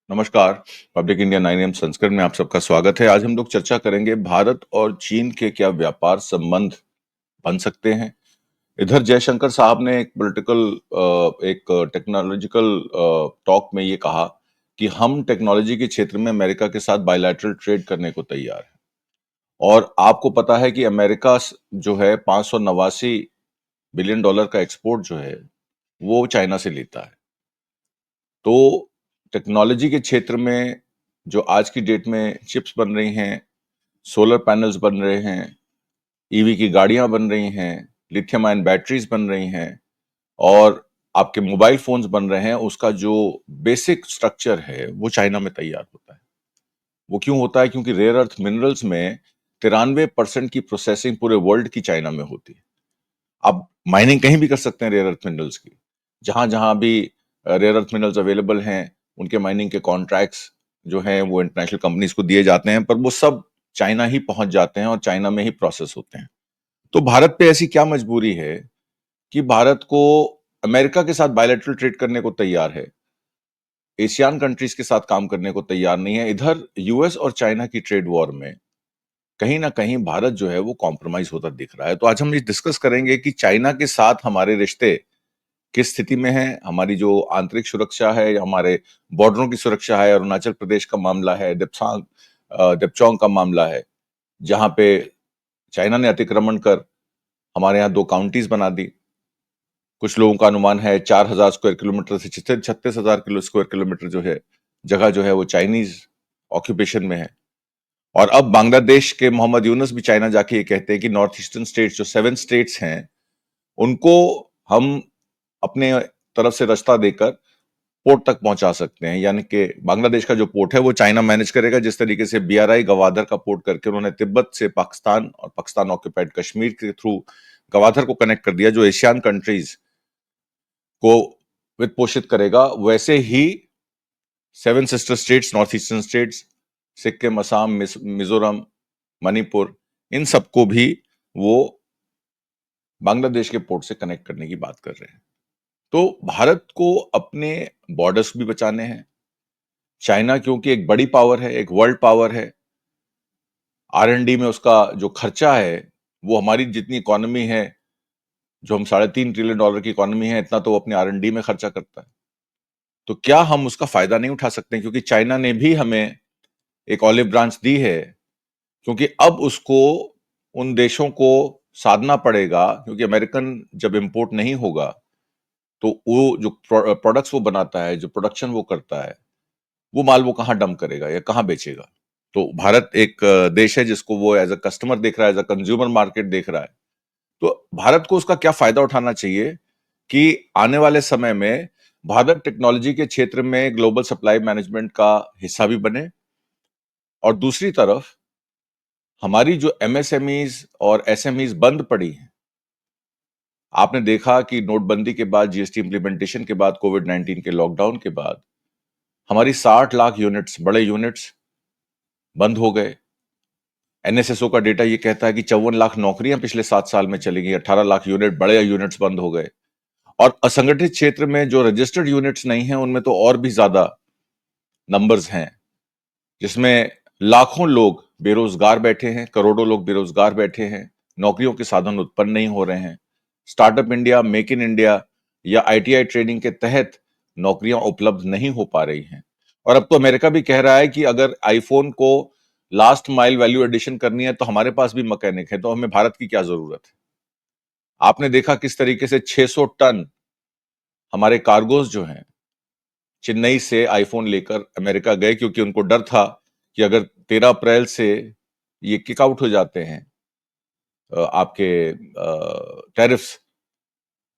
नमस्कार। Public India 9 AM संस्करण में आप सबका स्वागत है। आज हम लोग चर्चा करेंगे भारत और चीन के क्या व्यापार संबंध बन सकते हैं। इधर जयशंकर साहब ने एक टेक्नोलॉजिकल टॉक में ये कहा कि हम टेक्नोलॉजी के क्षेत्र में अमेरिका के साथ बायलैटरल ट्रेड करने को तैयार हैं। और आपको पता है कि अमेरिका जो है $589 बिलियन का एक्सपोर्ट जो है वो चाइना से लेता है। तो टेक्नोलॉजी के क्षेत्र में जो आज की डेट में चिप्स बन रही हैं, सोलर पैनल्स बन रहे हैं, ईवी की गाड़ियां बन रही हैं, लिथियम आयन बैटरीज बन रही हैं और आपके मोबाइल फोन्स बन रहे हैं, उसका जो बेसिक स्ट्रक्चर है वो चाइना में तैयार होता है। वो क्यों होता है? क्योंकि रेयर अर्थ मिनरल्स में 93% की प्रोसेसिंग पूरे वर्ल्ड की चाइना में होती है। आप माइनिंग कहीं भी कर सकते हैं रेयर अर्थ मिनरल्स की। जहां जहां भी रेयर अर्थ मिनरल्स अवेलेबल हैं, उनके माइनिंग के कॉन्ट्रैक्ट्स जो हैं वो इंटरनेशनल कंपनीज को दिए जाते हैं, पर वो सब चाइना ही पहुंच जाते हैं और चाइना में ही प्रोसेस होते हैं। तो भारत पे ऐसी क्या मजबूरी है कि भारत को अमेरिका के साथ बायलैटरल ट्रेड करने को तैयार है, एशियान कंट्रीज के साथ काम करने को तैयार नहीं है। इधर यूएस और चाइना की ट्रेड वॉर में कहीं ना कहीं भारत जो है वो कॉम्प्रोमाइज होता दिख रहा है। तो आज हम ये डिस्कस करेंगे कि चाइना के साथ हमारे रिश्ते किस स्थिति में है, हमारी जो आंतरिक सुरक्षा है या हमारे बॉर्डरों की सुरक्षा है, अरुणाचल प्रदेश का मामला है, देपचौंग का मामला है, जहां पे चाइना ने अतिक्रमण कर हमारे यहाँ 2 काउंटीज बना दी। कुछ लोगों का अनुमान है 4,000 स्क्वायर किलोमीटर से 36,000 स्क्वायर किलोमीटर जो है जगह जो है वो चाइनीज ऑक्यूपेशन में है। और अब बांग्लादेश के मोहम्मद यूनुस भी चाइना जाके ये कहते हैं कि नॉर्थ ईस्टर्न स्टेट्स जो 7 स्टेट्स हैं उनको हम अपने तरफ से रास्ता देकर पोर्ट तक पहुंचा सकते हैं। यानी कि बांग्लादेश का जो पोर्ट है वो चाइना मैनेज करेगा, जिस तरीके से बीआरआई गवादर का पोर्ट करके उन्होंने तिब्बत से पाकिस्तान और पाकिस्तान ऑक्यूपाइड कश्मीर के थ्रू गवादर को कनेक्ट कर दिया, जो एशियन कंट्रीज को वित्त पोषित करेगा। वैसे ही 7 sister states, north eastern states, Sikkim, Assam, Mizoram, Manipur, इन सबको भी वो बांग्लादेश के पोर्ट से कनेक्ट करने की बात कर रहे हैं। तो भारत को अपने बॉर्डर्स भी बचाने हैं। चाइना क्योंकि एक बड़ी पावर है, एक वर्ल्ड पावर है, R&D में उसका जो खर्चा है वो हमारी जितनी इकोनॉमी है, जो हम $3.5 ट्रिलियन की इकोनॉमी है, इतना तो वो अपने R&D में खर्चा करता है। तो क्या हम उसका फायदा नहीं उठा सकते? क्योंकि चाइना ने भी हमें एक ऑलिव ब्रांच दी है, क्योंकि अब उसको उन देशों को साधना पड़ेगा, क्योंकि अमेरिकन जब इंपोर्ट नहीं होगा तो वो जो प्रोडक्ट्स वो बनाता है, जो प्रोडक्शन वो करता है, वो माल वो कहाँ डंप करेगा या कहाँ बेचेगा? तो भारत एक देश है जिसको वो एज अ कस्टमर देख रहा है, एज अ कंज्यूमर मार्केट देख रहा है। तो भारत को उसका क्या फायदा उठाना चाहिए कि आने वाले समय में भारत टेक्नोलॉजी के क्षेत्र में ग्लोबल सप्लाई मैनेजमेंट का हिस्सा भी बने, और दूसरी तरफ हमारी जो एमएसएमईज और एसएमईज बंद पड़ी हैं। आपने देखा कि नोटबंदी के बाद, जीएसटी इंप्लीमेंटेशन के बाद, कोविड-19 के लॉकडाउन के बाद हमारी 60 लाख यूनिट्स, बड़े यूनिट्स बंद हो गए। एनएसएसओ का डेटा ये कहता है कि 54 लाख नौकरियां पिछले 7 साल में चली गई, 18 लाख यूनिट बड़े यूनिट्स बंद हो गए। और असंगठित क्षेत्र में जो रजिस्टर्ड यूनिट्स नहीं है उनमें तो और भी ज्यादा नंबर्स हैं, जिसमें लाखों लोग बेरोजगार बैठे हैं, करोड़ों लोग बेरोजगार बैठे हैं, नौकरियों के साधन उत्पन्न नहीं हो रहे हैं। Startup India, make in India या आईटीआई ट्रेनिंग के तहत नौकरियां उपलब्ध नहीं हो पा रही हैं। और अब तो अमेरिका भी कह रहा है कि अगर आईफोन को लास्ट माइल वैल्यू एडिशन करनी है तो हमारे पास भी मैकेनिक है, तो हमें भारत की क्या जरूरत है? आपने देखा किस तरीके से 600 टन हमारे कार्गोज जो हैं चेन्नई से आईफोन लेकर अमेरिका गए, क्योंकि उनको डर था कि अगर 13 अप्रैल से ये किक आउट हो जाते हैं आपके टैरिफ्स,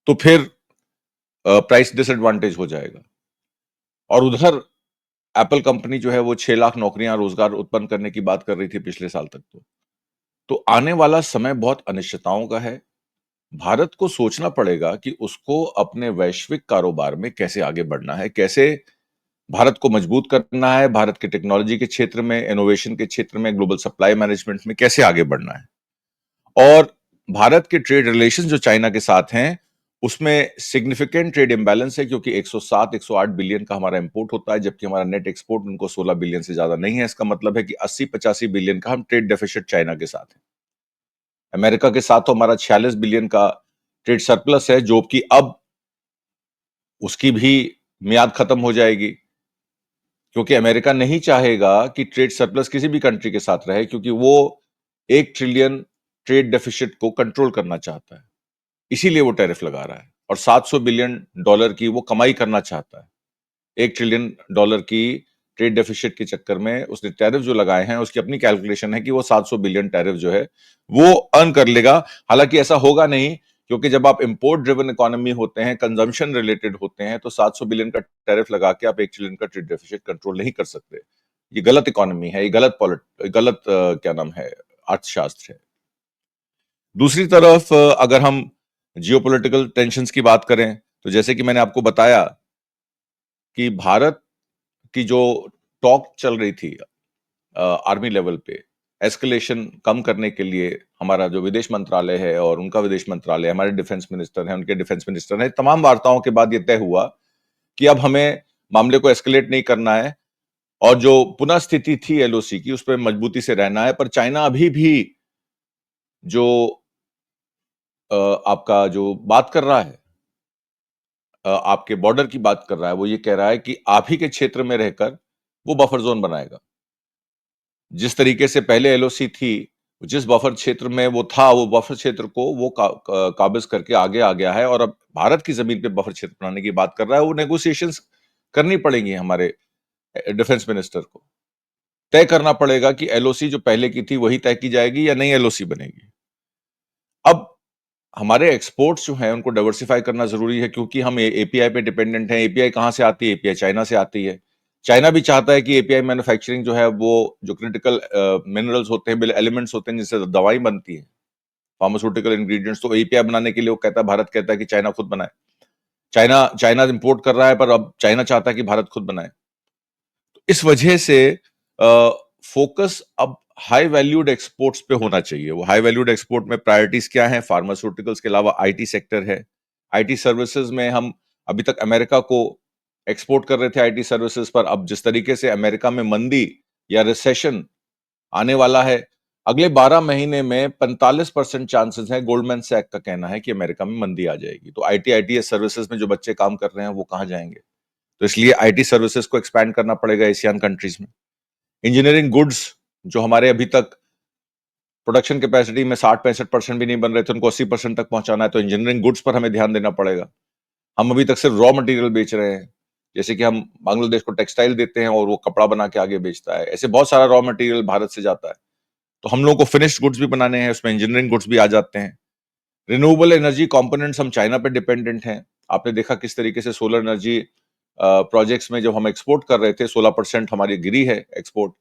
तो फिर प्राइस डिसएडवांटेज हो जाएगा। और उधर एप्पल कंपनी जो है वो 6 लाख नौकरियां, रोजगार उत्पन्न करने की बात कर रही थी पिछले साल तक। तो आने वाला समय बहुत अनिश्चितताओं का है। भारत को सोचना पड़ेगा कि उसको अपने वैश्विक कारोबार में कैसे आगे बढ़ना है, कैसे भारत को मजबूत करना है, भारत के टेक्नोलॉजी के क्षेत्र में, इनोवेशन के क्षेत्र में, ग्लोबल सप्लाई मैनेजमेंट में कैसे आगे बढ़ना है। और भारत के ट्रेड रिलेशन जो चाइना के साथ हैं उसमें सिग्निफिकेंट ट्रेड इम्बैलेंस है क्योंकि 107-108 बिलियन का हमारा इंपोर्ट होता है, जबकि हमारा नेट एक्सपोर्ट उनको 16 बिलियन से ज्यादा नहीं है। इसका मतलब है कि 80-85 बिलियन का हम ट्रेड डेफिसिट चाइना के साथ है। अमेरिका के साथ तो हमारा 46 बिलियन का ट्रेड सरप्लस है, जो कि अब उसकी भी मियाद खत्म हो जाएगी, क्योंकि अमेरिका नहीं चाहेगा कि ट्रेड सरप्लस किसी भी कंट्री के साथ रहे, क्योंकि वो 1 ट्रिलियन ट्रेड डेफिसिट को कंट्रोल करना चाहता है। इसीलिए वो टैरिफ लगा रहा है और 700 बिलियन डॉलर की वो कमाई करना चाहता है। 1 ट्रिलियन डॉलर की ट्रेड डेफिसिट के चक्कर में उसने टैरिफ जो लगाए हैं, उसकी अपनी कैलकुलेशन है कि वो 700 बिलियन टैरिफ जो है वो अर्न कर लेगा। हालांकि ऐसा होगा नहीं, क्योंकि जब आप इंपोर्ट ड्रिवन इकोनॉमी होते हैं, कंजम्पशन रिलेटेड होते हैं, तो 700 बिलियन का टैरिफ लगा के आप 1 ट्रिलियन का ट्रेड डेफिसिट कंट्रोल नहीं कर सकते। ये गलत इकोनॉमी है, ये गलत क्या नाम है, अर्थशास्त्र है। दूसरी तरफ अगर हम जियोपॉलिटिकल टेंशंस की बात करें, तो जैसे कि मैंने आपको बताया कि भारत की जो टॉक चल रही थी आर्मी लेवल पे, एस्केलेशन कम करने के लिए हमारा जो विदेश मंत्रालय है और उनका विदेश मंत्रालय, हमारे डिफेंस मिनिस्टर हैं, उनके डिफेंस मिनिस्टर हैं, तमाम वार्ताओं के बाद ये तय हुआ कि अब हमें मामले को एस्केलेट नहीं करना है और जो पुनः स्थिति थी एलओसी की, उस पर मजबूती से रहना है। पर चाइना अभी भी जो आपका जो बात कर रहा है, आपके बॉर्डर की बात कर रहा है, वो ये कह रहा है कि आप ही के क्षेत्र में रहकर वो बफर जोन बनाएगा। जिस तरीके से पहले एलओसी थी, जिस बफर क्षेत्र में वो था, वो बफर क्षेत्र को वो काबिज करके आगे आ गया है और अब भारत की जमीन पे बफर क्षेत्र बनाने की बात कर रहा है। वो नेगोशिएशंस करनी पड़ेंगी हमारे डिफेंस मिनिस्टर को। तय करना पड़ेगा कि एलओसी जो पहले की थी वही तय की जाएगी या नई एलओसी बनेगी। अब हमारे एक्सपोर्ट्स जो हैं उनको डाइवर्सिफाई करना जरूरी है, क्योंकि हम एपीआई पे डिपेंडेंट हैं। एपीआई कहां से आती है? एपीआई चाइना से आती है। चाइना भी चाहता है कि एपीआई मैन्युफैक्चरिंग जो है, वो जो क्रिटिकल मिनरल्स होते हैं, एलिमेंट्स होते हैं जिससे दवाई बनती है, फार्मास्यूटिकल इंग्रेडिएंट्स, तो एपीआई बनाने के लिए वो कहता है, भारत कहता है कि चाइना खुद बनाए। चाइना चाइना इंपोर्ट कर रहा है, पर अब चाइना चाहता है कि भारत खुद बनाए। तो इस वजह से फोकस अब हाई वैल्यूड एक्सपोर्ट्स पे होना चाहिए। वो हाई वैल्यूड एक्सपोर्ट में प्रायोरिटीज क्या है? फार्मास्यूटिकल्स के अलावा आईटी सेक्टर है। आईटी सर्विसेज में हम अभी तक अमेरिका को एक्सपोर्ट कर रहे थे आईटी सर्विसेज पर। अब जिस तरीके से अमेरिका में मंदी या रिसेशन आने वाला है, अगले 12 महीने में 45% चांसेस हैं, गोल्डमैन सैक का कहना है, कि अमेरिका में मंदी आ जाएगी। तो आईटीएस सर्विसेज में जो बच्चे काम कर रहे हैं वो कहां जाएंगे? तो इसलिए आईटी सर्विसेज को एक्सपैंड करना पड़ेगा एशियन कंट्रीज में। इंजीनियरिंग गुड्स जो हमारे अभी तक प्रोडक्शन कैपेसिटी में 60-65% भी नहीं बन रहे थे, उनको 80% तक पहुंचाना है, तो इंजीनियरिंग गुड्स पर हमें ध्यान देना पड़ेगा। हम अभी तक सिर्फ रॉ मटेरियल बेच रहे हैं, जैसे कि हम बांग्लादेश को टेक्सटाइल देते हैं और वो कपड़ा बना के आगे बेचता है। ऐसे बहुत सारा रॉ मटेरियल भारत से जाता है, तो हम लोगों को फिनिश्ड गुड्स भी बनाने हैं, उसमें इंजीनियरिंग गुड्स भी आ जाते हैं। रिन्यूएबल एनर्जी कंपोनेंट्स हम चाइना पे डिपेंडेंट हैं। आपने देखा किस तरीके से सोलर एनर्जी प्रोजेक्ट्स में जब हम एक्सपोर्ट कर रहे थे, 16% हमारी गिरी है एक्सपोर्ट,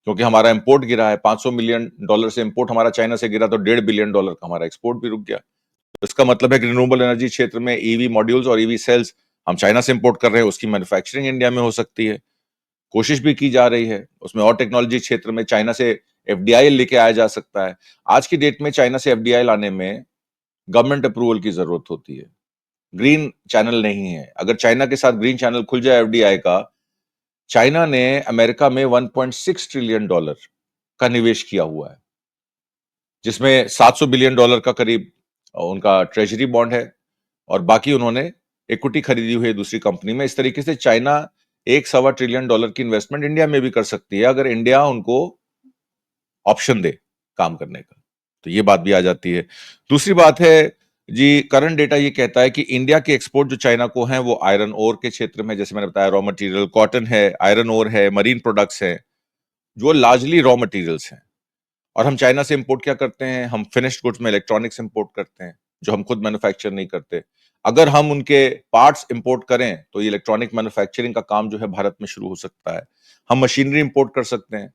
क्योंकि हमारा इंपोर्ट गिरा है। $500 मिलियन से इंपोर्ट हमारा चाइना से गिरा, तो $1.5 बिलियन का हमारा एक्सपोर्ट भी रुक गया। तो इसका मतलब है कि रिन्यूएबल एनर्जी क्षेत्र में ईवी मॉड्यूल्स और ईवी सेल्स हम चाइना से इंपोर्ट कर रहे हैं, उसकी मैन्युफैक्चरिंग इंडिया में हो सकती है। कोशिश भी की जा रही है उसमें, और टेक्नोलॉजी क्षेत्र में चाइना से एफडीआई लेके आया जा सकता है। आज की डेट में चाइना से एफडीआई लाने में गवर्नमेंट अप्रूवल की जरूरत होती है, ग्रीन चैनल नहीं है। अगर चाइना के साथ ग्रीन चैनल खुल जाए एफडीआई का, चाइना ने अमेरिका में $1.6 ट्रिलियन का निवेश किया हुआ है, जिसमें $700 बिलियन का करीब उनका ट्रेजरी बॉन्ड है और बाकी उन्होंने इक्विटी खरीदी हुई है दूसरी कंपनी में। इस तरीके से चाइना $1.25 ट्रिलियन की इन्वेस्टमेंट इंडिया में भी कर सकती है, अगर इंडिया उनको ऑप्शन दे काम करने का। तो ये बात भी आ जाती है। दूसरी बात है जी, करंट डेटा ये कहता है कि इंडिया के एक्सपोर्ट जो चाइना को हैं, वो आयरन ओर के क्षेत्र में, जैसे मैंने बताया, रॉ मटेरियल कॉटन है, आयरन ओर है, मरीन प्रोडक्ट्स हैं, जो लार्जली रॉ मटेरियल्स हैं। और हम चाइना से इंपोर्ट क्या करते हैं? हम फिनिश्ड गुड्स में इलेक्ट्रॉनिक्स इंपोर्ट करते हैं, जो हम खुद मैन्युफैक्चर नहीं करते। अगर हम उनके पार्ट्स इंपोर्ट करें, तो ये इलेक्ट्रॉनिक मैन्युफैक्चरिंग का काम जो है भारत में शुरू हो सकता है। हम मशीनरी इंपोर्ट कर सकते हैं,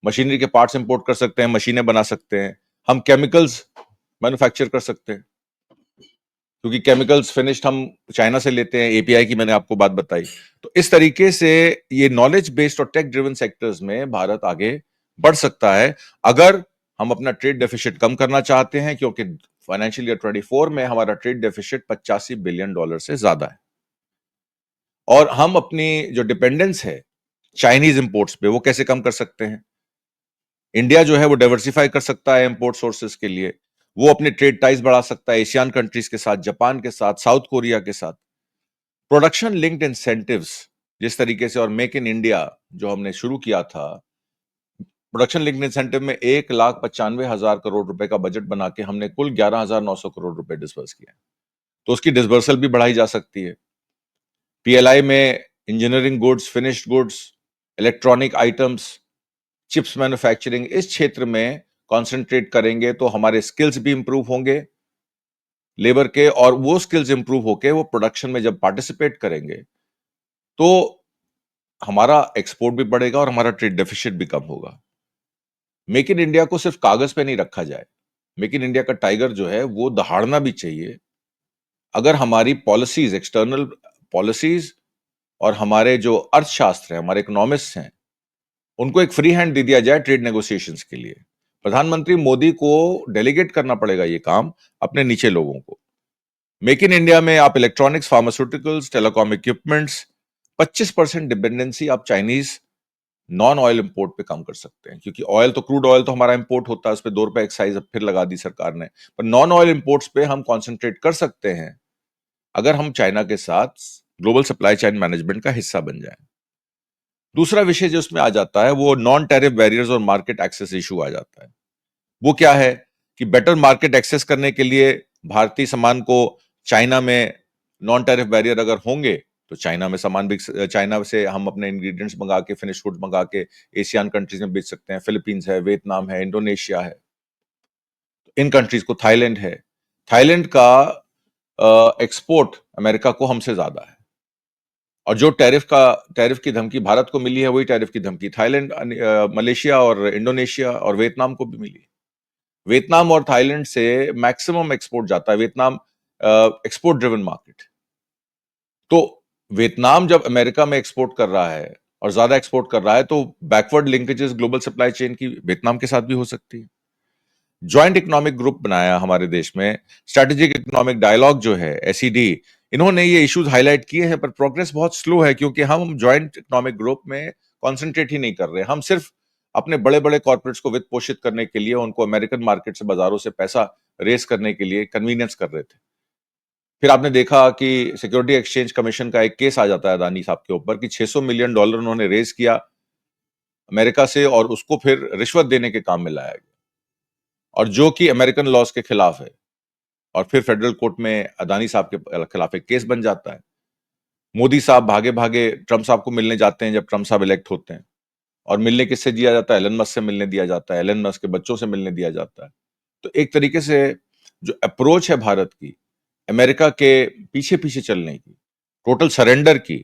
मशीनरी के पार्ट्स इंपोर्ट कर सकते हैं, मशीनें बना सकते हैं। हम केमिकल्स मैन्युफैक्चर कर सकते हैं, क्योंकि केमिकल्स फिनिश्ड हम चाइना से लेते हैं। एपीआई की मैंने आपको बात बताई। तो इस तरीके से ये नॉलेज बेस्ड और टेक ड्रिवन सेक्टर्स में भारत आगे बढ़ सकता है, अगर हम अपना ट्रेड डेफिसिट कम करना चाहते हैं, क्योंकि फाइनेंशियल ईयर 24 में हमारा ट्रेड डेफिसिट $85 बिलियन से ज्यादा है। और हम अपनी जो डिपेंडेंस है चाइनीज इंपोर्ट्स पे, वो कैसे कम कर सकते हैं? इंडिया जो है वो डाइवर्सिफाई कर सकता है इंपोर्ट सोर्सेस के लिए, वो अपने ट्रेड टाइज बढ़ा सकता है एशियन कंट्रीज के साथ, जापान के साथ, साउथ कोरिया के साथ। प्रोडक्शन लिंक्ड इंसेंटिव्स जिस तरीके से, और मेक इन इंडिया जो हमने शुरू किया था, प्रोडक्शन लिंक्ड इंसेंटिव में 1,95,000 करोड़ रुपए का बजट बना के हमने कुल 11,900 करोड़ रुपए डिस्बर्स किए, तो उसकी डिस्बर्सल भी बढ़ाई जा सकती है। पीएलआई में engineering goods, finished goods, electronic items, chips manufacturing, इस क्षेत्र में कॉन्सेंट्रेट करेंगे तो हमारे स्किल्स भी इंप्रूव होंगे लेबर के, और वो स्किल्स इंप्रूव होके वो प्रोडक्शन में जब पार्टिसिपेट करेंगे तो हमारा एक्सपोर्ट भी बढ़ेगा और हमारा ट्रेड डेफिसिट भी कम होगा। मेक इन इंडिया को सिर्फ कागज पे नहीं रखा जाए, मेक इन इंडिया का टाइगर जो है वो दहाड़ना भी चाहिए। अगर हमारी पॉलिसीज, एक्सटर्नल पॉलिसीज और हमारे जो अर्थशास्त्र है, हमारे इकोनॉमिस्ट हैं, उनको एक फ्री हैंड दे दिया जाए ट्रेड नेगोशिएशंस के लिए, प्रधानमंत्री मोदी को डेलीगेट करना पड़ेगा ये काम अपने नीचे लोगों को। मेक इन इंडिया में आप electronics, pharmaceuticals, telecom equipments, 25% dependency आप चाइनीज नॉन ऑयल इंपोर्ट पे कम कर सकते हैं, क्योंकि ऑयल तो, क्रूड ऑयल तो हमारा इंपोर्ट होता है, उस पर ₹2 एक्साइज अब फिर लगा दी सरकार ने, पर नॉन ऑयल इंपोर्ट्स पे हम कॉन्सेंट्रेट कर सकते हैं अगर हम चाइना के साथ ग्लोबल सप्लाई चेन मैनेजमेंट का हिस्सा बन जाए। दूसरा विषय जो उसमें आ जाता है वो नॉन टैरिफ बैरियर्स और मार्केट एक्सेस इशू आ जाता है। वो क्या है कि बेटर मार्केट एक्सेस करने के लिए भारतीय सामान को चाइना में नॉन टैरिफ बैरियर अगर होंगे तो चाइना में सामान भी, चाइना से हम अपने इंग्रेडिएंट्स मंगा के, फिनिश गुड्स मंगा के एशियन कंट्रीज में बेच सकते हैं। फिलीपींस है, वियतनाम है, इंडोनेशिया है, इन कंट्रीज को, थाईलैंड है। थाईलैंड का एक्सपोर्ट अमेरिका को हमसे ज्यादा है, और जो टैरिफ की धमकी भारत को मिली है वही टैरिफ की धमकी थाईलैंड, मलेशिया और इंडोनेशिया और वियतनाम को भी मिली है। वियतनाम और थाईलैंड से मैक्सिमम एक्सपोर्ट जाता है। वियतनाम एक्सपोर्ट ड्रिवन मार्केट, तो वियतनाम जब अमेरिका में एक्सपोर्ट कर रहा है और ज्यादा एक्सपोर्ट कर रहा है तो backward linkages global supply chain की वियतनाम के साथ भी हो सकती है। जॉइंट इकोनॉमिक ग्रुप बनाया हमारे देश में, स्ट्रेटेजिक इकोनॉमिक डायलॉग जो है, एसईडी, इन्होंने ये इश्यूज हाईलाइट किए हैं, पर प्रोग्रेस बहुत स्लो है, क्योंकि हम जॉइंट इकोनॉमिक ग्रुप में कॉन्सेंट्रेट ही नहीं कर रहे। हम सिर्फ अपने बड़े बड़े कॉर्पोरेट्स को वित्त पोषित करने के लिए, उनको अमेरिकन मार्केट से, बाजारों से पैसा रेस करने के लिए कन्वीनियंस कर रहे थे। फिर आपने देखा कि सिक्योरिटी एक्सचेंज कमीशन का एक केस आ जाता है अदानी साहब के ऊपर कि $600 मिलियन उन्होंने रेज किया अमेरिका से और उसको फिर रिश्वत देने के काम में लाया गया, और जो कि अमेरिकन लॉज के खिलाफ है। और फिर फेडरल कोर्ट में अदानी साहब के खिलाफ एक केस बन जाता है। मोदी साहब भागे भागे ट्रंप साहब को मिलने जाते हैं जब ट्रंप साहब इलेक्ट होते हैं, और मिलने किससे दिया जाता है? एलन मस्क से मिलने दिया जाता है, एलन मस्क के बच्चों से मिलने दिया जाता है। तो एक तरीके से जो अप्रोच है भारत की अमेरिका के पीछे पीछे चलने की, टोटल सरेंडर की,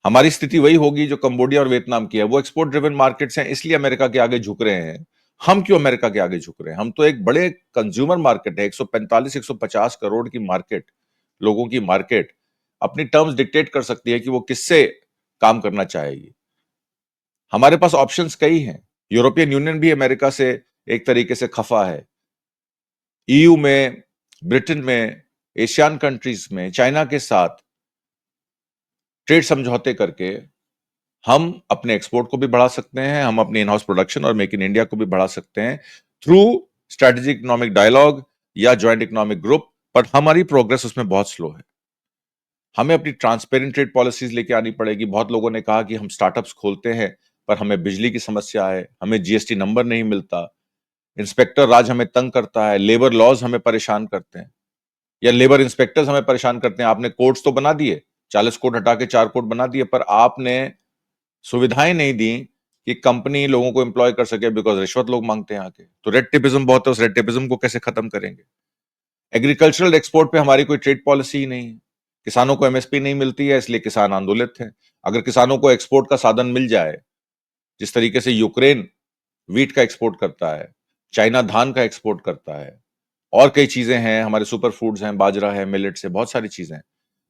हमारी स्थिति वही होगी जो कंबोडिया और वियतनाम की है। वो एक्सपोर्ट ड्रिवन मार्केट्स हैं, इसलिए अमेरिका के आगे झुक रहे हैं। हम क्यों अमेरिका के आगे झुक रहे हैं? हम तो एक बड़े कंज्यूमर मार्केट है, 145-150 करोड़ की मार्केट, लोगों की मार्केट अपनी टर्म्स डिक्टेट कर सकती है कि वो किससे काम करना चाहेगी। हमारे पास ऑप्शंस कई हैं। यूरोपियन यूनियन भी अमेरिका से एक तरीके से खफा है। ईयू में, ब्रिटेन में, एशियन कंट्रीज में चाइना के साथ ट्रेड समझौते करके हम अपने एक्सपोर्ट को भी बढ़ा सकते हैं, हम अपने इन हाउस प्रोडक्शन और मेक इन इंडिया को भी बढ़ा सकते हैं थ्रू स्ट्रेटेजिक इकोनॉमिक डायलॉग या जॉइंट इकोनॉमिक ग्रुप। पर हमारी प्रोग्रेस उसमें बहुत स्लो है। हमें अपनी ट्रांसपेरेंट ट्रेड पॉलिसीज लेके आनी पड़ेगी। बहुत लोगों ने कहा कि हम स्टार्टअप्स खोलते हैं, पर हमें बिजली की समस्या है, हमें जीएसटी नंबर नहीं मिलता, इंस्पेक्टर राज हमें तंग करता है, लेबर लॉज हमें परेशान करते हैं, या लेबर इंस्पेक्टर्स हमें परेशान करते हैं। आपने कोड्स तो बना दिए, 40 कोड हटा के 4 कोड बना दिए, पर आपने सुविधाएं नहीं दी कि कंपनी लोगों को एम्प्लॉय कर सके, बिकॉज रिश्वत लोग मांगते हैं आके। तो रेड टेपिज्म बहुत है, उस रेड टेपिज्म को कैसे खत्म करेंगे? एग्रीकल्चरल एक्सपोर्ट पे हमारी कोई ट्रेड पॉलिसी ही नहीं है। किसानों को एमएसपी नहीं मिलती है, इसलिए किसान आंदोलित हैं। अगर किसानों को एक्सपोर्ट का साधन मिल जाए, जिस तरीके से यूक्रेन वीट का एक्सपोर्ट करता है, चाइना धान का एक्सपोर्ट करता है, और कई चीजें हैं, हमारे सुपर फूड्स हैं, बाजरा है, मिलेट्स है, बहुत सारी चीजें हैं।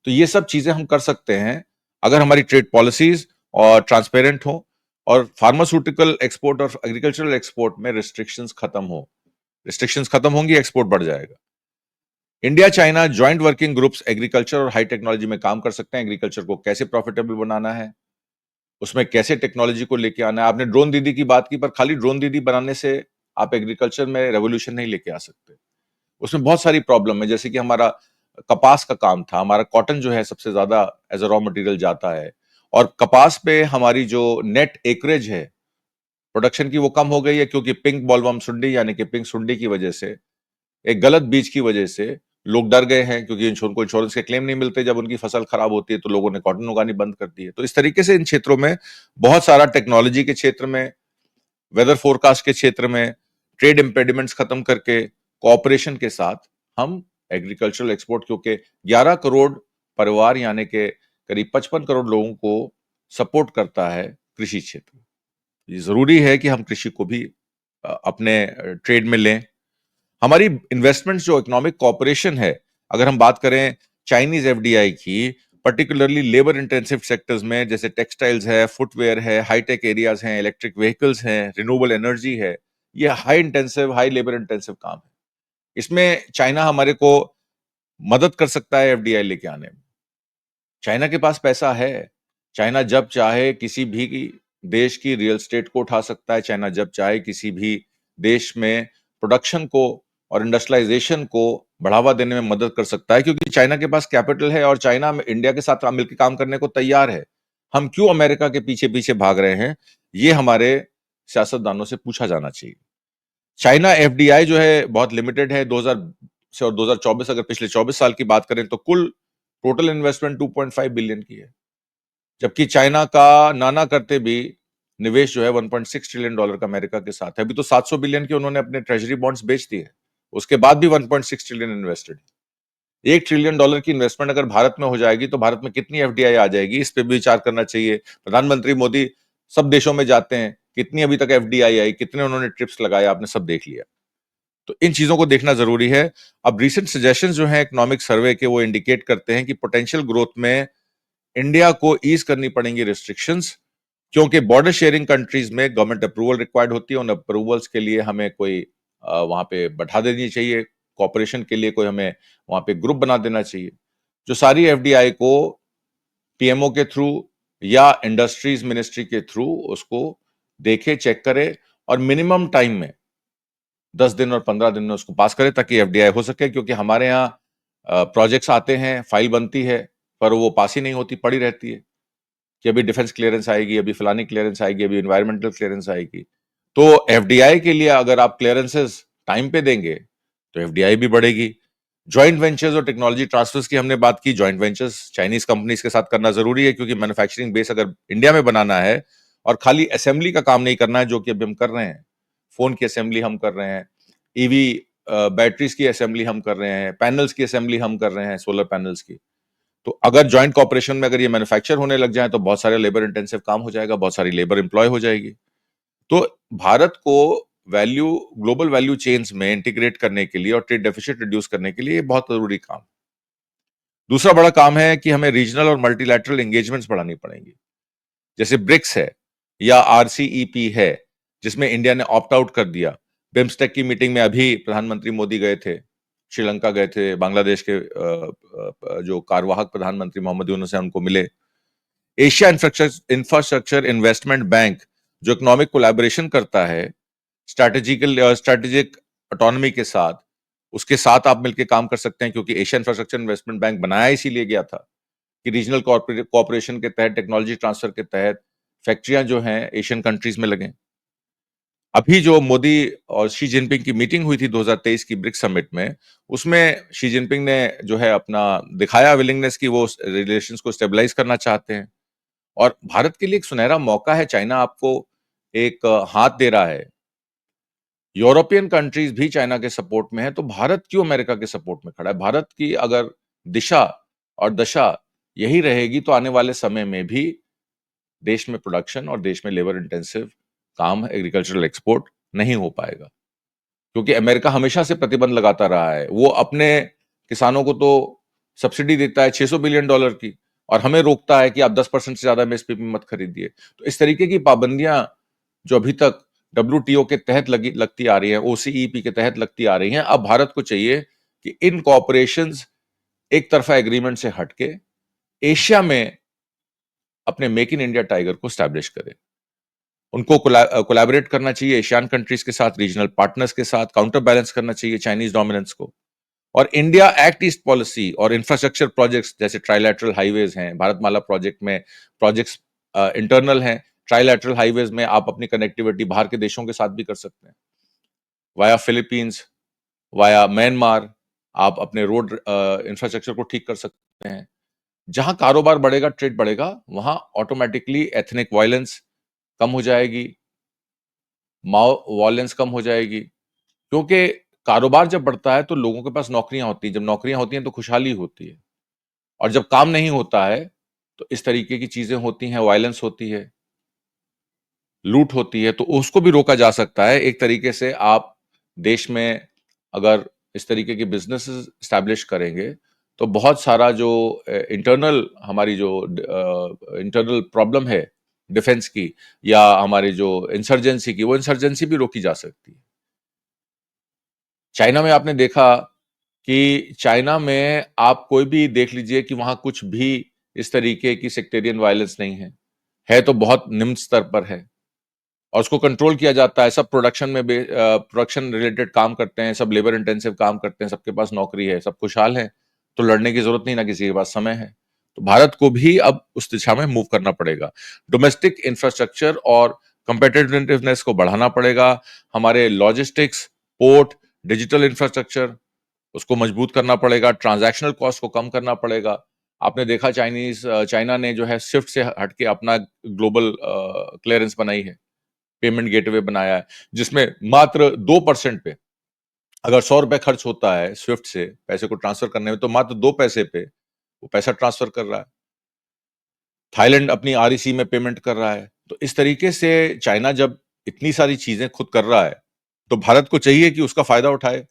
तो ये सब चीजें हम कर सकते हैं अगर हमारी ट्रेड पॉलिसीज और ट्रांसपेरेंट हो, और फार्मास्यूटिकल एक्सपोर्ट और एग्रीकल्चरल एक्सपोर्ट में रिस्ट्रिक्शंस खत्म हो। रिस्ट्रिक्शंस खत्म होंगी, एक्सपोर्ट बढ़ जाएगा। India China joint working groups agriculture और हाई टेक्नोलॉजी में काम कर सकते हैं। एग्रीकल्चर को कैसे प्रॉफिटेबल बनाना है, उसमें कैसे टेक्नोलॉजी को लेके आना है। आपने ड्रोन दीदी की बात की, पर खाली ड्रोन दीदी बनाने से आप एग्रीकल्चर में रेवोल्यूशन नहीं लेके आ सकते। उसमें बहुत सारी प्रॉब्लम है, जैसे कि हमारा कपास का काम था, हमारा कॉटन जो है सबसे ज्यादा एज अ रॉ मटेरियल जाता है, और कपास पे हमारी जो नेट एकरेज है प्रोडक्शन की वो कम हो गई है, क्योंकि पिंक बॉलवर्म सुंडी यानी कि पिंक सुंडी की वजह से, एक गलत बीज की वजह से लोग डर गए हैं, क्योंकि उनको इंश्योरेंस के क्लेम नहीं मिलते जब उनकी फसल खराब होती है, तो लोगों ने कॉटन उगानी बंद कर दी है। तो इस तरीके से इन क्षेत्रों में बहुत सारा, टेक्नोलॉजी के क्षेत्र में, वेदर फोरकास्ट के क्षेत्र में, ट्रेड इम्पेडिमेंट्स खत्म करके कोऑपरेशन के साथ हम एग्रीकल्चरल एक्सपोर्ट, क्योंकि 11 करोड़ परिवार यानी के करीब 55 करोड़ लोगों को सपोर्ट करता है कृषि क्षेत्र। ये जरूरी है कि हम कृषि को भी अपने ट्रेड में लें। हमारी इन्वेस्टमेंट जो इकोनॉमिक कॉपरेशन है, अगर हम बात करें चाइनीज एफडीआई की, पर्टिकुलरली लेबर इंटेंसिव सेक्टर्स में, जैसे टेक्सटाइल्स है, फुटवेयर है, हाईटेक एरियाज हैं, इलेक्ट्रिक व्हीकल्स हैं, रिन्यूएबल एनर्जी है, ये high intensive, high labour intensive काम है। इसमें चाइना हमारे को मदद कर सकता है एफडीआई लेके आने में। चाइना के पास पैसा है। चाइना जब चाहे किसी भी देश की रियल स्टेट को उठा सकता है। चाइना जब चाहे किसी भी देश में प्रोडक्शन को और इंडस्ट्रियलाइजेशन को बढ़ावा देने में मदद कर सकता है, क्योंकि चाइना के पास कैपिटल है और चाइना इंडिया के साथ मिलकर काम करने को तैयार है। हम क्यों अमेरिका के पीछे पीछे भाग रहे हैं, ये हमारे सियासतदानों से पूछा जाना चाहिए। चाइना एफडीआई जो है बहुत लिमिटेड है। 2000 से और 2024, अगर पिछले 24 साल की बात करें तो कुल टोटल इन्वेस्टमेंट 2.5 बिलियन की है, जबकि चाइना का नाना करते भी निवेश जो है 1.6 ट्रिलियन डॉलर का अमेरिका के साथ है। अभी तो 700 बिलियन के उन्होंने अपने ट्रेजरी बॉन्ड्स बेच दिए, उसके बाद भी 1.6 ट्रिलियन इन्वेस्टेड। 1 ट्रिलियन डॉलर की इन्वेस्टमेंट अगर भारत में हो जाएगी तो भारत में कितनी एफडीआई आ जाएगी, इस पे भी विचार करना चाहिए। प्रधानमंत्री मोदी सब देशों में जाते हैं, कितनी अभी तक एफडीआई आई, कितने उन्होंने ट्रिप्स लगाए, आपने सब देख लिया। तो इन चीजों को देखना जरूरी है। अब रिसेंट सजेशंस जो हैं इकोनॉमिक सर्वे के, वो इंडिकेट करते हैं कि पोटेंशियल ग्रोथ में इंडिया को ईज करनी पड़ेंगी रिस्ट्रिक्शंस, क्योंकि बॉर्डर शेयरिंग कंट्रीज में गवर्नमेंट अप्रूवल रिक्वायर्ड होती है। उन अप्रूवल्स के लिए हमें कोई वहां पे बैठा देनी चाहिए, कॉपरेशन के लिए कोई हमें वहां पे ग्रुप बना देना चाहिए, जो सारी एफडीआई को पीएमओ के थ्रू या इंडस्ट्रीज मिनिस्ट्री के थ्रू उसको देखे, चेक करे, और मिनिमम टाइम में 10 दिन और 15 दिन में उसको पास करे, ताकि एफडीआई हो सके। क्योंकि हमारे यहाँ प्रोजेक्ट्स आते हैं, फाइल बनती है, पर वो पास ही नहीं होती, पड़ी रहती है कि अभी डिफेंस क्लियरेंस आएगी, अभी फलानी क्लियरेंस आएगी, अभी एनवायरमेंटल क्लियरेंस आएगी। तो एफडीआई के लिए अगर आप क्लियरेंसेस टाइम पे देंगे तो एफडीआई भी बढ़ेगी। जॉइंट वेंचर्स और टेक्नोलॉजी ट्रांसफर्स की हमने बात की। जॉइंट वेंचर्स चाइनीज कंपनीज के साथ करना जरूरी है, क्योंकि मैन्युफैक्चरिंग बेस अगर इंडिया में बनाना है और खाली असेंबली का काम नहीं करना है, जो कि अभी हम कर रहे हैं, फोन की असेंबली हम कर रहे हैं, ईवी बैटरीज की असेंबली हम कर रहे हैं, पैनल्स की असेंबली हम कर रहे हैं, सोलर पैनल्स की। तो अगर जॉइंट कॉपरेशन में अगर ये मैन्युफैक्चर होने लग जाए तो बहुत सारे लेबर इंटेंसिव काम हो जाएगा, बहुत सारी लेबर एम्प्लॉय हो जाएगी। तो भारत को वैल्यू, ग्लोबल वैल्यू चेन्स में इंटीग्रेट करने के लिए और ट्रेड डेफिसिट रिड्यूस करने के लिए बहुत जरूरी काम। दूसरा बड़ा काम है कि हमें रीजनल और मल्टीलैटरल एंगेजमेंट्स बढ़ानी पड़ेंगी, जैसे ब्रिक्स है या आरसीईपी है, जिसमें इंडिया ने ऑप्ट आउट कर दिया। बिम्स्टेक की मीटिंग में अभी प्रधानमंत्री मोदी गए थे, श्रीलंका गए थे, बांग्लादेश के जो कार्यवाहक प्रधानमंत्री मोहम्मद यूनुस हैं उनको मिले। एशिया इंफ्रास्ट्रक्चर इन्वेस्टमेंट बैंक जो इकोनॉमिक कोलैबोरेशन करता है स्ट्रेटेजिक ऑटोनॉमी के साथ, उसके साथ आप मिलकर काम कर सकते हैं, क्योंकि एशिया इंफ्रास्ट्रक्चर इन्वेस्टमेंट बैंक बनाया इसीलिए गया था कि रीजनल कोऑपरेशन के तहत, टेक्नोलॉजी ट्रांसफर के तहत फैक्ट्रियां जो हैं एशियन कंट्रीज में लगें। अभी जो मोदी और शी जिनपिंग की मीटिंग हुई थी 2023 की ब्रिक्स समिट में, उसमें शी जिनपिंग ने जो है अपना दिखाया विलिंगनेस की वो रिलेशंस को स्टेबलाइज करना चाहते हैं, और भारत के लिए एक सुनहरा मौका है। चाइना आपको एक हाथ दे रहा है, यूरोपियन कंट्रीज भी चाइना के सपोर्ट में है, तो भारत क्यों अमेरिका के सपोर्ट में खड़ा है? भारत की अगर दिशा और दशा यही रहेगी तो आने वाले समय में भी देश में प्रोडक्शन और देश में लेबर इंटेंसिव काम, एग्रीकल्चरल एक्सपोर्ट नहीं हो पाएगा, क्योंकि अमेरिका हमेशा से प्रतिबंध लगाता रहा है। वो अपने किसानों को तो सब्सिडी देता है 600 बिलियन डॉलर की, और हमें रोकता है कि आप 10% से ज्यादा एमएसपी में मत खरीदिए। तो इस तरीके की पाबंदियां जो अभी तक डब्ल्यूटीओ के तहत लगती आ रही है, ओसीईपी के तहत लगती आ रही हैं, अब भारत को चाहिए कि इन कॉर्पोरेशंस एक तरफा एग्रीमेंट से हटके एशिया में अपने मेक इन इंडिया टाइगर को स्टैब्लिश करे। उनको कोलैबोरेट करना चाहिए एशियन कंट्रीज के साथ, रीजनल पार्टनर्स के साथ, काउंटर बैलेंस करना चाहिए चाइनीज डोमिनेंस को। और इंडिया एक्ट ईस्ट पॉलिसी और इंफ्रास्ट्रक्चर प्रोजेक्ट्स जैसे ट्राइलैटरल हाईवेज हैं, भारतमाला प्रोजेक्ट में प्रोजेक्ट्स इंटरनल हैं, ट्राइलैटरल हाईवेज में आप अपनी कनेक्टिविटी बाहर के देशों के साथ भी कर सकते हैं, वाया फिलीपींस, वाया म्यांमार, आप अपने रोड इंफ्रास्ट्रक्चर को ठीक कर सकते हैं। जहां कारोबार बढ़ेगा, ट्रेड बढ़ेगा, वहां ऑटोमेटिकली एथनिक वायलेंस कम हो जाएगी, माओ वायलेंस कम हो जाएगी, क्योंकि कारोबार जब बढ़ता है तो लोगों के पास नौकरियां होती हैं, जब नौकरियां होती हैं तो खुशहाली होती है, और जब काम नहीं होता है तो इस तरीके की चीजें होती हैं, वायलेंस होती है, लूट होती है, तो उसको भी रोका जा सकता है। एक तरीके से आप देश में अगर इस तरीके के बिजनेसेस स्टैब्लिश करेंगे तो बहुत सारा जो इंटरनल हमारी जो इंटरनल प्रॉब्लम है डिफेंस की या हमारी जो इंसर्जेंसी की, वो इंसर्जेंसी भी रोकी जा सकती है। चाइना में आपने देखा कि चाइना में आप कोई भी देख लीजिए कि वहां कुछ भी इस तरीके की सेक्टेरियन वायलेंस नहीं है तो बहुत निम्न स्तर पर है और उसको कंट्रोल किया जाता है। सब प्रोडक्शन में प्रोडक्शन रिलेटेड काम करते हैं, सब लेबर इंटेंसिव काम करते हैं, सबके पास नौकरी है, सब खुशहाल हैं, तो लड़ने की जरूरत नहीं, ना किसी के पास समय है। तो भारत को भी अब उस दिशा में मूव करना पड़ेगा, डोमेस्टिक इंफ्रास्ट्रक्चर और कंपेटिटिवनेस को बढ़ाना पड़ेगा, हमारे लॉजिस्टिक्स, पोर्ट, डिजिटल इंफ्रास्ट्रक्चर उसको मजबूत करना पड़ेगा, ट्रांजैक्शनल कॉस्ट को कम करना पड़ेगा। आपने देखा चाइना ने जो है स्विफ्ट से हटके अपना ग्लोबल क्लियरेंस बनाई है, पेमेंट गेटवे बनाया है, जिसमें मात्र 2% पे, अगर 100 रुपए खर्च होता है स्विफ्ट से पैसे को ट्रांसफर करने में, तो मात्र 2 पैसे पे वो पैसा ट्रांसफर कर रहा है। थाईलैंड अपनी आरईसी में पेमेंट कर रहा है। तो इस तरीके से चाइना जब इतनी सारी चीजें खुद कर रहा है, तो भारत को चाहिए कि उसका फायदा उठाए,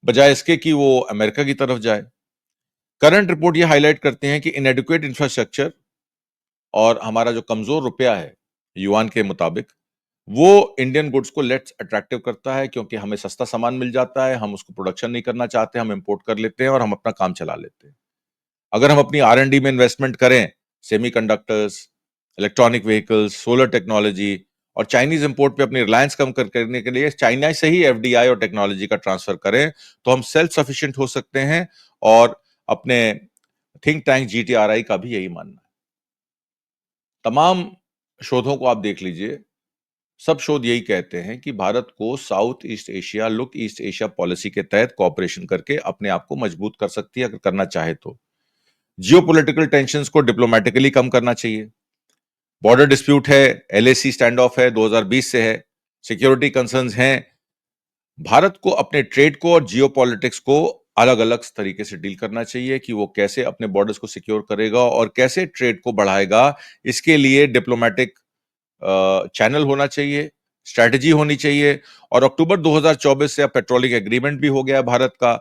बजाय इसके कि वो अमेरिका की तरफ जाए। करंट रिपोर्ट ये हाईलाइट करते हैं कि इनएडिक्वेट इंफ्रास्ट्रक्चर और हमारा जो कमजोर रुपया है युआन के मुताबिक, वो इंडियन गुड्स को लेट्स अट्रैक्टिव करता है, क्योंकि हमें सस्ता सामान मिल जाता है, हम उसको प्रोडक्शन नहीं करना चाहते, हम इंपोर्ट कर लेते हैं और हम अपना काम चला लेते हैं। अगर हम अपनी R&D में इन्वेस्टमेंट करें, semiconductors, electronic vehicles, solar technology और चाइनीज इंपोर्ट पे अपनी रिलायंस कम करने के लिए चाइना से ही FDI और टेक्नोलॉजी का ट्रांसफर करें, तो हम सेल्फ सफिशिएंट हो सकते हैं। और अपने थिंक टैंक GTRI का भी यही मानना है। तमाम शोधों को आप देख लीजिए, सब शोध यही कहते हैं कि भारत को south east Asia, look east Asia policy के तहत कॉपरेशन करके अपने आप को मजबूत कर सकती है, अगर करना चाहे तो। जियोपॉलिटिकल टेंशंस को डिप्लोमेटिकली कम करना चाहिए। बॉर्डर डिस्प्यूट है, LAC स्टैंड ऑफ है, 2020 से है, सिक्योरिटी कंसर्न्स हैं। भारत को अपने ट्रेड को और जियोपॉलिटिक्स को अलग अलग तरीके से डील करना चाहिए कि वो कैसे अपने बॉर्डर्स को सिक्योर करेगा और कैसे ट्रेड को बढ़ाएगा। इसके लिए डिप्लोमेटिक चैनल होना चाहिए, स्ट्रैटेजी होनी चाहिए। और अक्टूबर 2024 से अब पेट्रोलिंग एग्रीमेंट भी हो गया भारत का,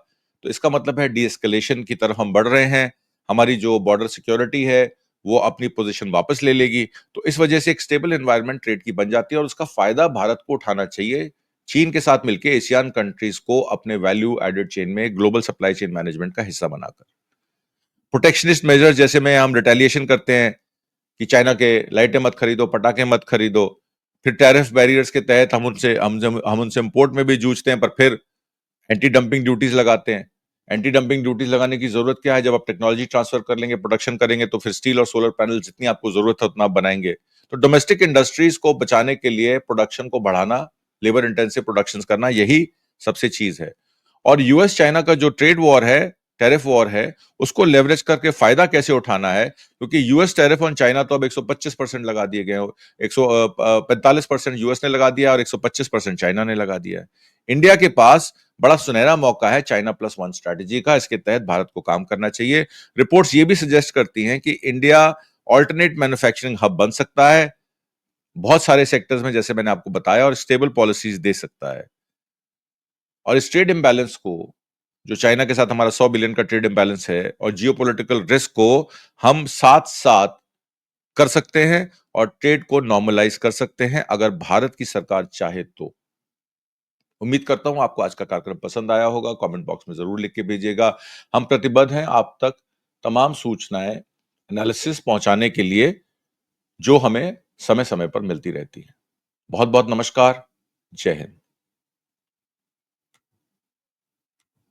तो इसका मतलब है डी एस्केलेशन की तरफ हम बढ़ रहे हैं। हमारी जो बॉर्डर सिक्योरिटी है वो अपनी पोजीशन वापस ले लेगी, तो इस वजह से एक स्टेबल एनवायरनमेंट ट्रेड की बन जाती है और उसका फायदा भारत को उठाना चाहिए, चीन के साथ मिलकर एशियन कंट्रीज को अपने वैल्यू एडेड चेन में ग्लोबल सप्लाई चेन मैनेजमेंट का हिस्सा बनाकर। प्रोटेक्शनिस्ट मेजर्स जैसे में हम रिटेलिएशन करते हैं कि चाइना के लाइटें मत खरीदो, पटाखे मत खरीदो, फिर टैरिफ बैरियर्स के तहत हम उनसे इंपोर्ट में भी जूझते हैं, पर फिर एंटी डंपिंग ड्यूटीज लगाते हैं। एंटी डंपिंग ड्यूटीज लगाने की जरूरत क्या है? जब आप टेक्नोलॉजी ट्रांसफर कर लेंगे, प्रोडक्शन करेंगे, तो फिर स्टील और सोलर पैनल जितनी आपको जरूरत है उतना आप बनाएंगे। तो डोमेस्टिक इंडस्ट्रीज को बचाने के लिए प्रोडक्शन को बढ़ाना, लेबर इंटेंसिव प्रोडक्शन करना, यही सबसे चीज है। और यूएस चाइना का जो ट्रेड वॉर है, टैरिफ वॉर है, उसको लेवरेज करके फायदा कैसे उठाना है, क्योंकि यूएस टैरिफ ऑन चाइना तो अब 125% लगा दिए गए हैं। 145% यूएस ने लगा दिया और 125% चाइना ने लगा दिया है। इंडिया के पास बड़ा सुनहरा मौका है चाइना प्लस वन स्ट्रैटेजी का, इसके तहत भारत को काम करना चाहिए। रिपोर्ट्स ये भी सजेस्ट करती हैं कि इंडिया ऑल्टरनेट मैन्युफैक्चरिंग हब बन सकता है बहुत सारे सेक्टर्स में, जैसे मैंने आपको बताया, और स्टेबल पॉलिसीज दे सकता है। और इस ट्रेड इम्बैलेंस को, जो चाइना के साथ हमारा 100 बिलियन का ट्रेड इम्बैलेंस है, और जियोपॉलिटिकल रिस्क को हम साथ साथ कर सकते हैं और ट्रेड को नॉर्मलाइज कर सकते हैं, अगर भारत की सरकार चाहे तो। उम्मीद करता हूँ आपको आज का कार्यक्रम पसंद आया होगा, कमेंट बॉक्स में ज़रूर लिख के भेजिएगा। हम प्रतिबद्ध हैं आप तक तमाम सूचनाएँ, एनालिसिस पहुँचाने के लिए, जो हमें समय-समय पर मिलती रहती हैं। बहुत-बहुत नमस्कार। जय हिंद।